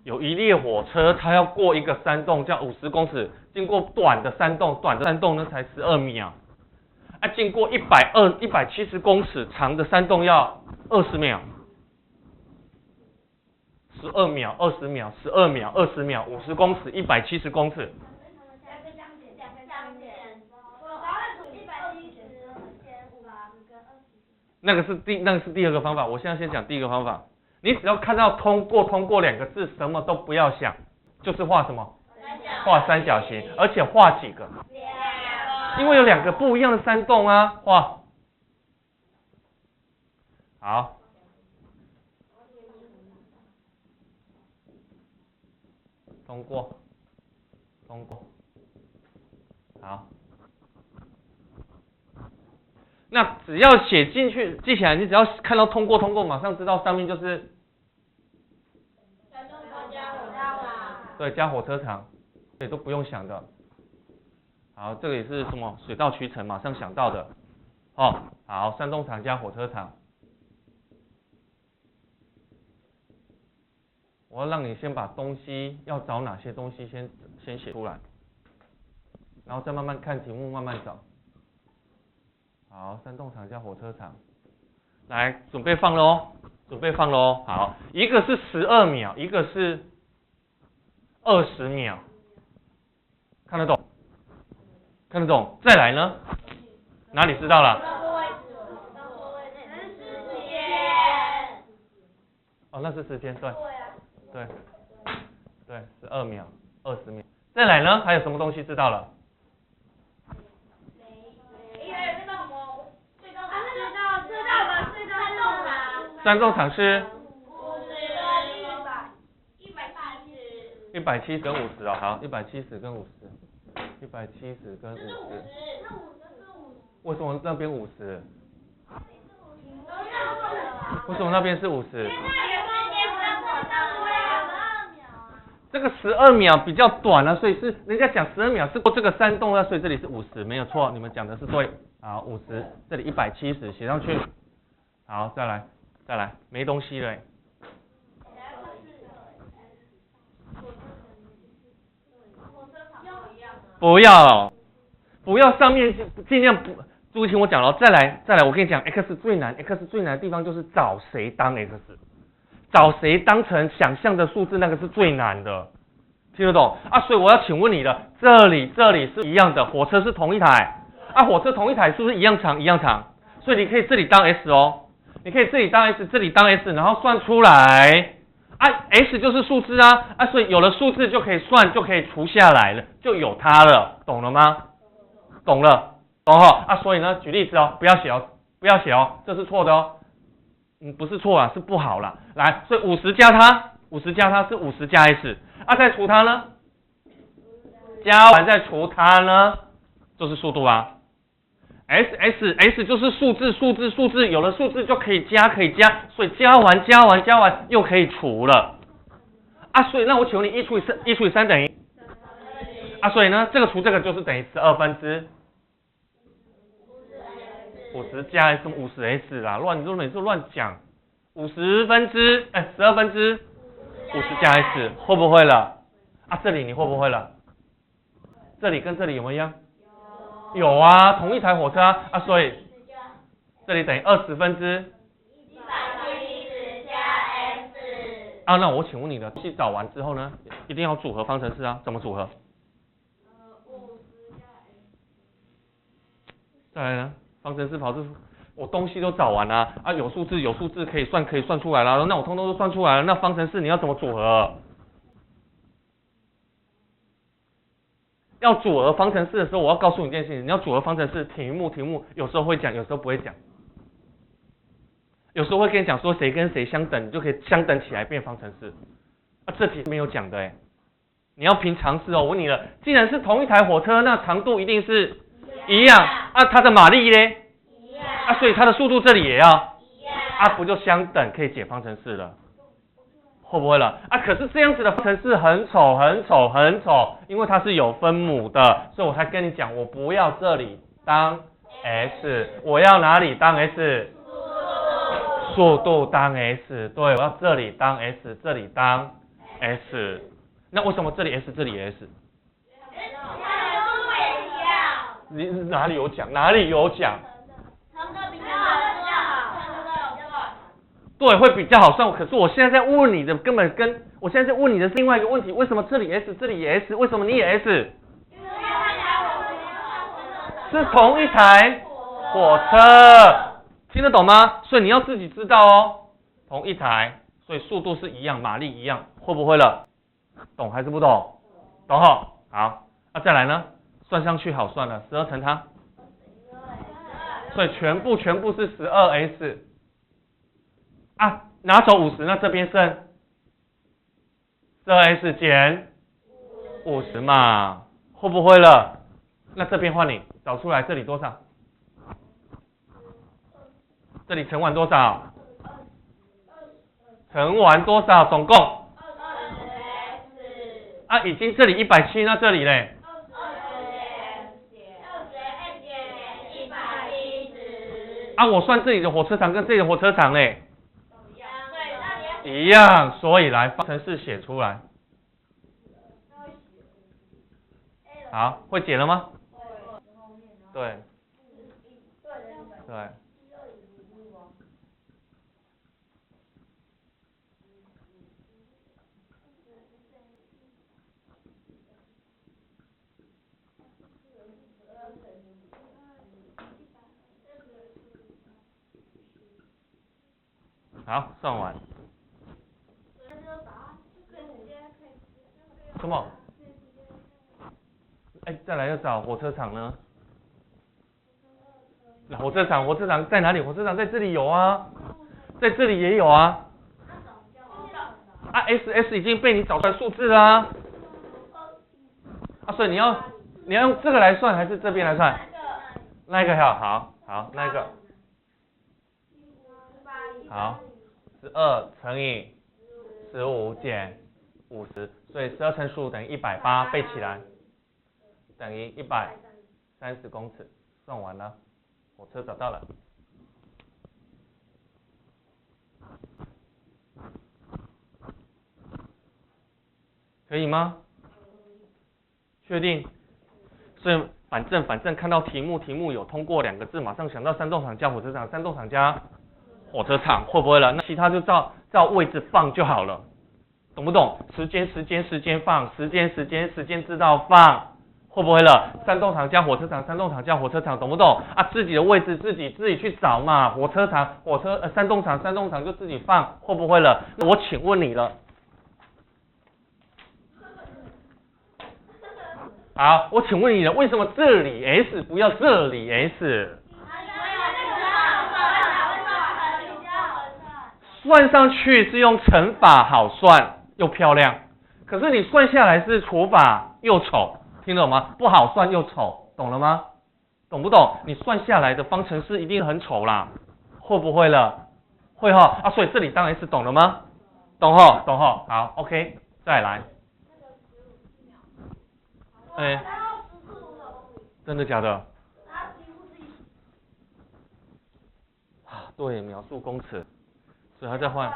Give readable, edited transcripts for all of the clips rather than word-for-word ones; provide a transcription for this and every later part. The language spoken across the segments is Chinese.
有一列火车，它要过一个山洞，叫50公尺，经过短的山洞呢才12秒，啊，经过170公尺长的山洞要20秒，12秒、20秒、12秒、20秒，50公尺、170公尺。那个是第二个方法，我现在先讲第一个方法。你只要看到通过两个字，什么都不要想，就是画什么？画三角形，而且画几个？因为有2个不一样的山洞啊，画。好。通过。好。那只要写进去，记起来，你只要看到通过，马上知道上面就是对，加火车场，对，都不用想的。好，这个也是什么水到渠成，马上想到的。哦，好，山洞场加火车场。我要让你先把东西要找哪些东西先写出来，然后再慢慢看题目，慢慢找。好，山洞场加火车场，来准备放喽，好，一个是12秒，一个是20秒，看得懂？再来呢？哪里知道了？哦，那是时间，对，12秒、20秒。再来呢？还有什么东西知道了？山洞场是170跟50哦，好，170跟50，为什么那边50？为什么那边是50？这个12秒比较短啊，所以是人家讲12秒是过这个山洞啊，所以这里是50，没有错，你们讲的是对。好，50，这里170写上去。好，再来，没东西了。不要上面尽量不，注意听我讲了，再来，我跟你讲 ，X 最难的地方就是找谁当 X， 找谁当成想象的数字，那个是最难的，听得懂啊？所以我要请问你的，这里是一样的，火车是同一台啊，火车同一台是不是一样长？所以你可以这里当 S 哦。你可以这里当 S， 这里当 S， 然后算出来啊 ，S 就是数字啊，所以有了数字就可以算，就可以除下来了，就有它了，懂了吗？懂哈啊，所以呢，举例子哦，不要写哦，这是错的哦，不是错啊，是不好啦。来，所以50加它是50加 S， 啊，再除它呢，加完再除它呢，就是速度啊。S 就是数字，有了数字就可以加，所以加完又可以除了啊，所以那我请问你1除以3等于啊，所以呢这个除这个就是等于12分之50加 S 50S 啦，你每次乱讲12分之50加 S 会不会了啊？这里你会不会了？这里跟这里有没有一样？有啊，同一台火车啊，所以这里等于20分之170加 S 啊。那我请问你的东西找完之后呢，一定要组合方程式啊，怎么组合？50加 S。再来呢，方程式跑是，我东西都找完了啊，有数字可以算出来了，那我通通都算出来了，那方程式你要怎么组合？要组合方程式的时候，我要告诉你一件事情，你要组合方程式，题目有时候会讲，有时候不会讲。有时候会跟你讲说谁跟谁相等，你就可以相等起来变方程式。啊，这题没有讲的你要凭常识哦。我问你了，既然是同一台火车，那长度一定是一样啊，它的马力呢？一样啊，所以它的速度这里也要一样啊，不就相等，可以解方程式了。会不会了啊？可是这样子的方程式很丑，因为它是有分母的，所以我才跟你讲，我不要这里当 S， 我要哪里当 S？ 速度当 S， 对，我要这里当 S， 这里当 S， 那为什么这里 S 这里 S？ 你哪里有讲？哪里有讲？对，会比较好算。可是我现在在问你的根本跟我现在在问你的是另外一个问题，为什么这里 S 这里也 S？ 为什么你也 S？ 是同一台火车，听得懂吗？所以你要自己知道哦，同一台，所以速度是一样，马力一样，会不会了？懂还是不懂？懂哈？好，那再来呢？算上去好算了，12乘它，所以全部是 12S 啊，拿走50，那这边剩 12S 减50嘛，会不会了？那这边换你找出来，这里多少？这里乘完多少？乘完多少？总共啊，已经这里170，那这里嘞？啊，我算这里的火车长跟这里的火车长嘞，一样，所以来方程式写出来。好，会解了吗？对，对。好，算完。什么？哎，再来要找火车场呢？火车场在哪里？火车场在这里有啊，在这里也有啊。啊 ，SS 已经被你找出来数字啦。啊，所以你要用这个来算，还是这边来算？那一个好，那一个。好，12乘以15减50，所以12乘15等于180，背起来，等于130公尺，算完了，火车找到了。可以吗？确定？所以反正看到题目有通过2个字，马上想到山洞场加火车场，山洞场加火车场，会不会了？那其他就照位置放就好了，懂不懂？时间放，时间知道放，会不会了？山洞场加火车场，山洞场加火车场，懂不懂？啊，自己的位置自己去找嘛，火车场山洞场就自己放，会不会了？那我请问你了。好，我请问你了，为什么这里 S 不要这里 S？ 算上去是用乘法好算又漂亮，可是你算下来是除法又丑，听懂吗？不好算又丑，懂了吗？懂不懂？你算下来的方程式一定很丑啦，会不会了？会哈啊，所以这里当然是懂了吗？懂哈，好 ，OK， 再来。真的假的？啊，对，秒数公尺，所以还在换。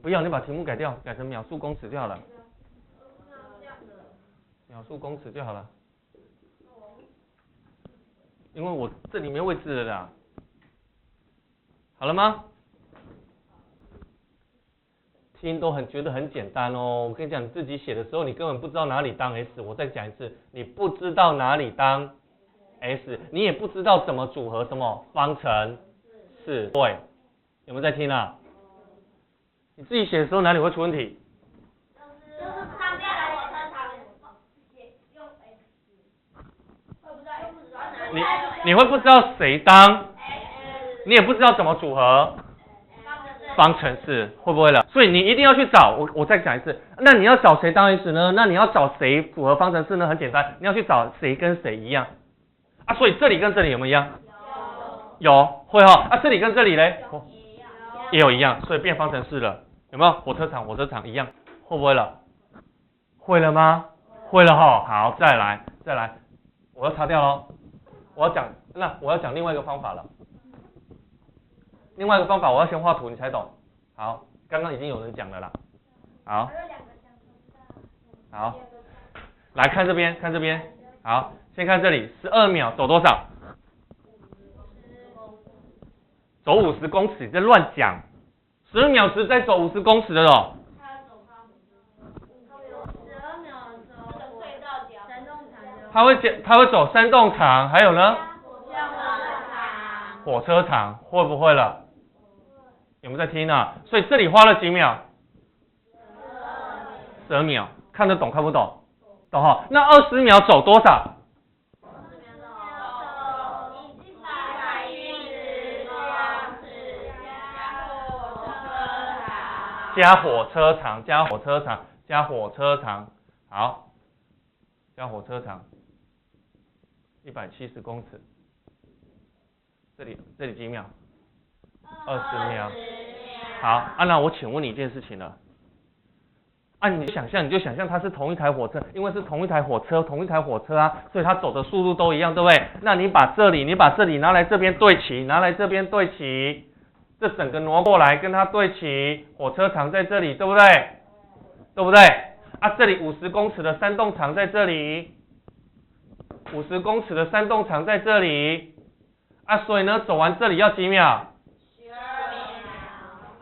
不要，你把题目改掉，改成秒数公尺就好了。秒数公尺就好了。因为我这里没位置了啦。好了吗？听都觉得很简单哦。我跟你讲，你自己写的时候，你根本不知道哪里当 S。我再讲一次，你不知道哪里当 S， 你也不知道怎么组合什么方程式。对，有没有在听啊？你自己写的时候哪里会出问题？就是上面的火车场用 S， 你会不知道谁当，你也不知道怎么组合方程式，会不会了？所以你一定要去找，我再讲一次，那你要找谁当 S 呢？那你要找谁组合方程式呢？很简单，你要去找谁跟谁一样啊。所以这里跟这里有没有一样？有，会哈啊。这里跟这里嘞，也有一样，所以变方程式了，有没有？火车场一样，会不会了？会了吗？会了哈。好，再来，我要擦掉咯。我要讲另外一个方法了。另外一个方法，我要先画图，你才懂。好，刚刚已经有人讲了啦。好，好，来看这边，看这边。好，先看这里，12秒走多少？走50公尺，你在乱讲。12秒时再走50公尺的咯。他会走山洞场，还有呢？火车场会不会了？有没有在听啊？所以这里花了几秒？12秒，看得懂看不懂？懂哈？那20秒走多少？加火车场，加火车场，加火车场，好，加火车场，170公尺。这里几秒？20秒。好，那我请问你一件事情了。你就想象它是同一台火车，因为是同一台火车啊，所以它走的速度都一样，对不对？那你把这里拿来这边对齐，这整个挪过来跟它对齐，火车场在这里，对不对？对不对？这里50公尺的山洞场在这里，50公尺的山洞场在这里，所以呢，走完这里要几秒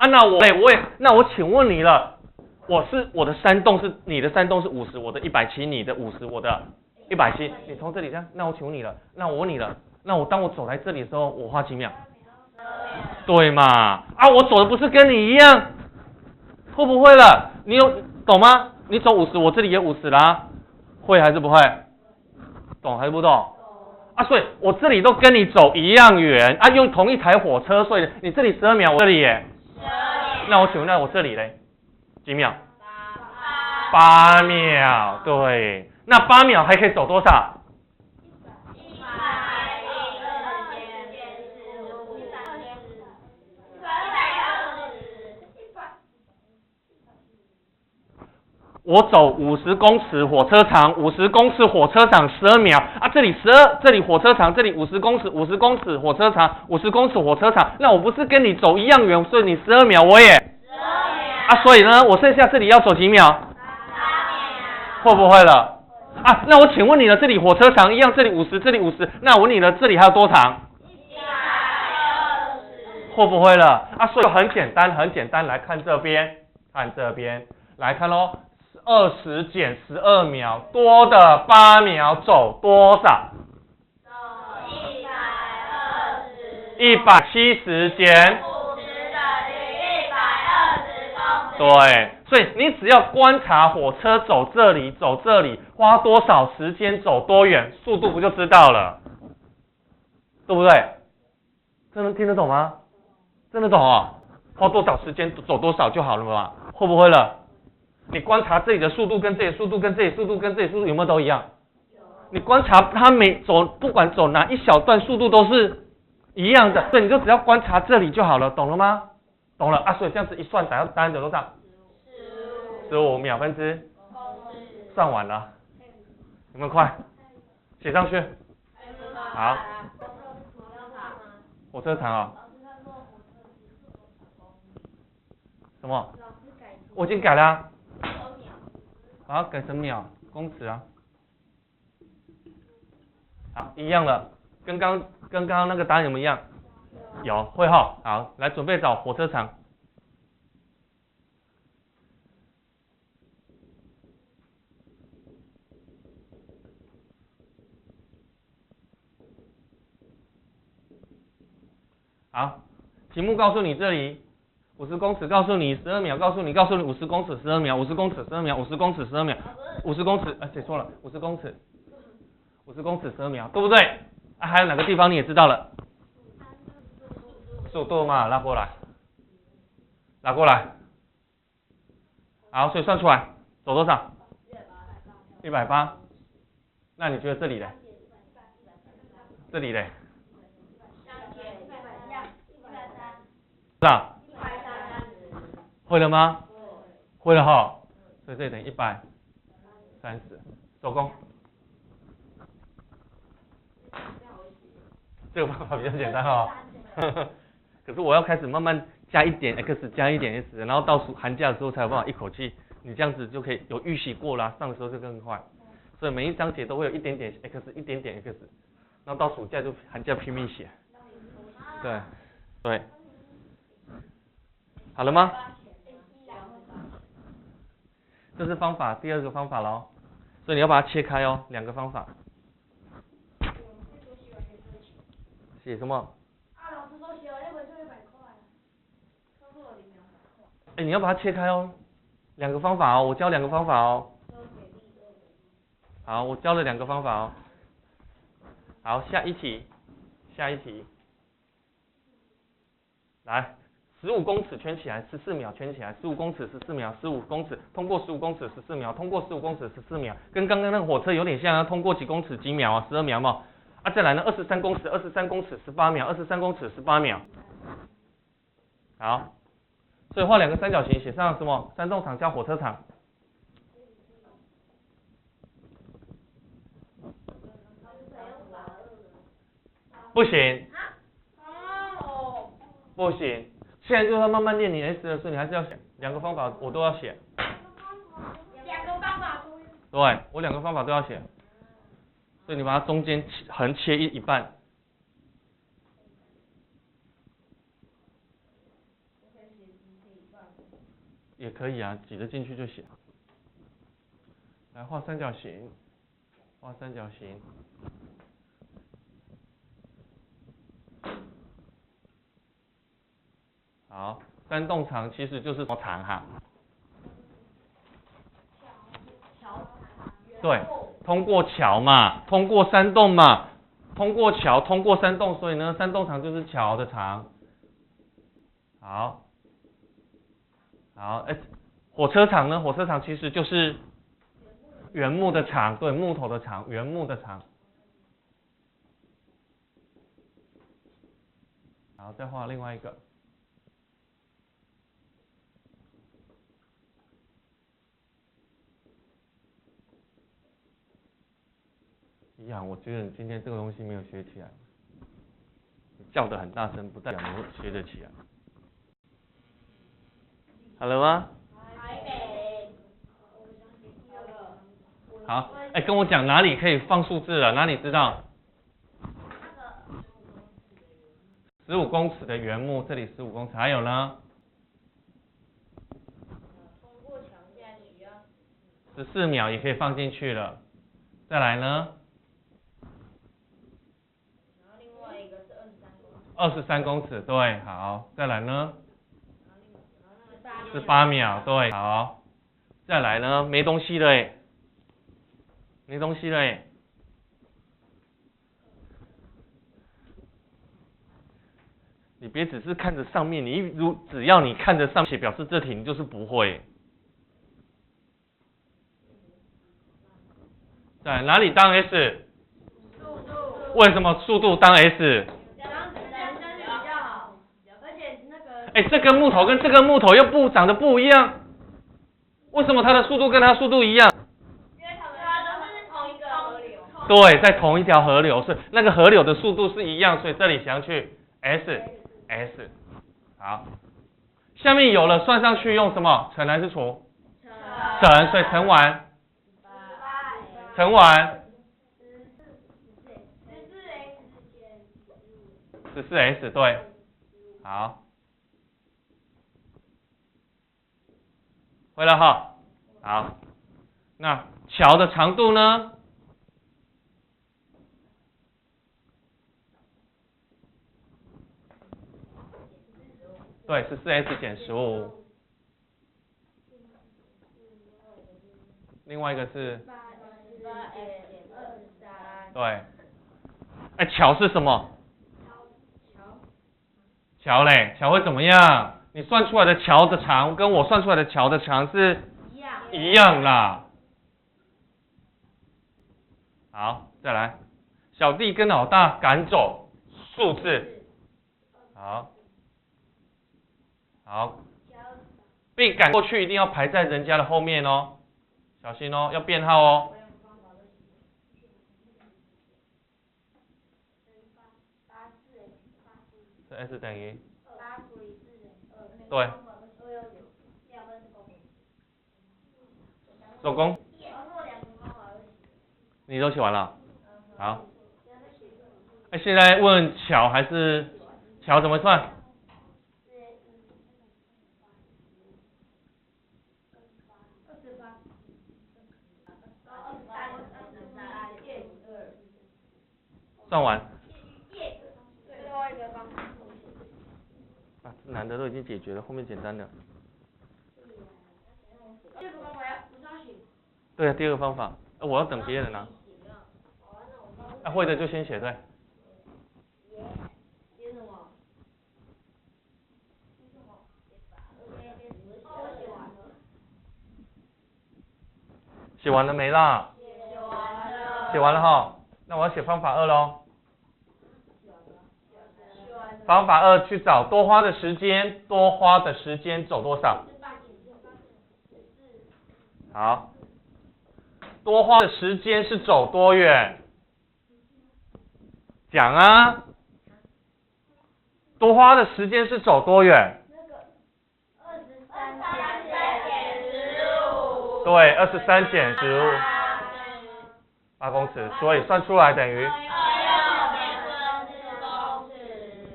？12秒。那我请问你了，我的山洞是你的山洞是50，我的170，你的50，我的170，你从这里这样，那我请问你了，那我问你了，那当我走来这里的时候，我花几秒？对嘛？我走的不是跟你一样，会不会了？你懂吗？你走50，我这里也50啦，会还是不会？懂还是不懂？所以我这里都跟你走一样远用同一台火车，所以你这里12秒，我这里也12秒。那我请问，那我这里嘞？几秒？8秒。对，那8秒还可以走多少？我走50公尺火车场，50公尺火车场12秒这里这里火车场，这里50公尺火车场，50公尺火车场，那我不是跟你走一样远，所以你12秒，我也12秒所以呢，我剩下这里要走几秒？8秒。会不会了？那我请问你了，这里火车场一样，这里50，这里50，那我问你了，这里还有多长？120。会不会了？所以很简单，来看这边，来看咯。20减12秒，多的8秒走多少？走120。170减50等于120公尺。对，所以你只要观察火车走这里，花多少时间，走多远，速度不就知道了？对不对？真的听得懂吗？真的懂花多少时间，走多少就好了嘛？会不会了？你观察这里的速度跟这里速度跟这里速度跟这里速度有没有都一样？你观察它不管走哪一小段速度都是一样的，所以你就只要观察这里就好了，懂了吗？懂了所以这样子一算，答案得多少？15秒分之，算完了，有没有快？写上去。好。火车场什么？我已经改了改成秒公尺好，一样了，跟刚刚那个答案有没有一样？有，会好，来准备找火车场。好，题目告诉你这里50公尺，告诉你12秒，告诉你50公尺12秒，50公尺12秒，50公尺12秒，50公尺写错了，50公尺12秒，对不对？还有哪个地方你也知道了？速度嘛，拉过来。好，所以算出来走多少？180。那你觉得这里嘞？是啊，会了吗？会了所以这里等于130，手工。这个办法比较简单可是我要开始慢慢加一点 x 加一点 s， 然后到寒假的时候才有办法一口气你这样子就可以有预习过啦，上的时候就更快。所以每一章节都会有一点点 x， 一点点 x， 然后到暑假就寒假拼命写。对，对，好了吗？这是方法，第二个方法咯。所以你要把它切开哦，两个方法。写什么？老师说写完那本就100块，他说我领200块。哎，你要把它切开哦，两个方法哦，我教两个方法哦。好，我教了两个方法哦。好，下一题，来，15公尺圈起来14秒，圈起来15公尺14秒，15公尺通过15公尺14秒，通过15公尺14秒，跟刚刚那个火车有点像啊，通过几公尺几秒啊，12秒嘛。啊，再来呢，23公尺18秒，23公尺18秒。好，所以画两个三角形，写上什么？山洞场加火车场。不行，不行，现在就要慢慢练你 S 的时候，你还是要写两个方法，我都要写。两个方法都对，我两个方法都要写，所以你把它中间横切一半。也可以啊，挤得进去就写。来画三角形，画三角形。好，山洞场其实就是长哈。对，通过桥嘛，通过山洞嘛，通过桥，通过山洞，所以呢，山洞场就是桥的长。好，好，火车场呢？火车场其实就是原木的长，对，木头的长，原木的长。好，再画另外一个。一样，我觉得你今天这个东西没有学起来，你叫得很大声，不代表你学得起来。好了吗？好，跟我讲哪里可以放数字了？哪里知道？15公尺的原木，这里15公尺，还有呢？通过墙下需要14秒也可以放进去了。再来呢然后另外一个是23公尺。？23公尺，对，好。再来呢？18秒，对，好。再来呢？没东西了没东西了你别只是看着上面，只要你看着上面，表示这题你就是不会。在哪里当 S？ 速度。为什么速度当 S？ 这样子男生比较好，而且那个。这根木头跟这根木头又长得不一样，为什么它的速度跟它速度一样？因为它都是同一个河流。对，在同一条河流，是那个河流的速度是一样，所以这里想去 S。好，下面有了算上去用什么？乘还是除？乘，所以乘完。乘完。14S， 对。好。会了哈。好。那桥的长度呢？对，14S 减15。另外一个是18S 减23。对。桥是什么？桥嘞，桥会怎么样？你算出来的桥的长跟我算出来的桥的长是一样啦。好，再来，小弟跟老大赶走数字。好，并赶过去一定要排在人家的后面哦，小心哦，要编号哦。这 S 等于8除以4等于2。对。手工，然后2个方法都写。你都写完了？好。哎，现在问乔还是乔怎么算？算完。最后一个方法。啊，难的都已经解决了，后面简单的。第二个方法要不是要写。对啊，第二个方法，我要等别人啊。啊，会的就先写对。写什么？写完了没啦？写完了。写完了哈，那我要写方法2咯。方法2去找多花的时间，多花的时间走多少？好，多花的时间是走多远？讲啊，多花的时间是走多远？那个23减15。对，23减15。8公尺，所以算出来等于。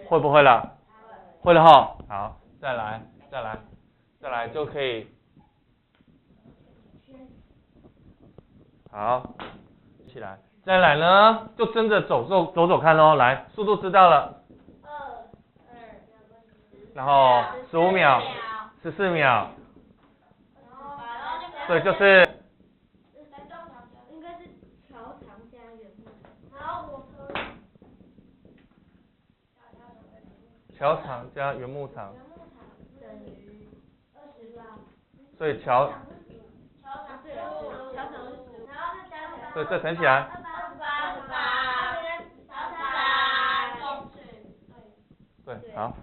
会不会了？会了哈。好，再来就可以。好，起来。再来呢，就真的走看咯。来，速度知道了。然后15秒，14秒。所以就是。应该是桥长加原木场。然后我说。桥长加原木场。等于28。所以桥长是15。然后再加起来。所以这乘起来。28。对，好。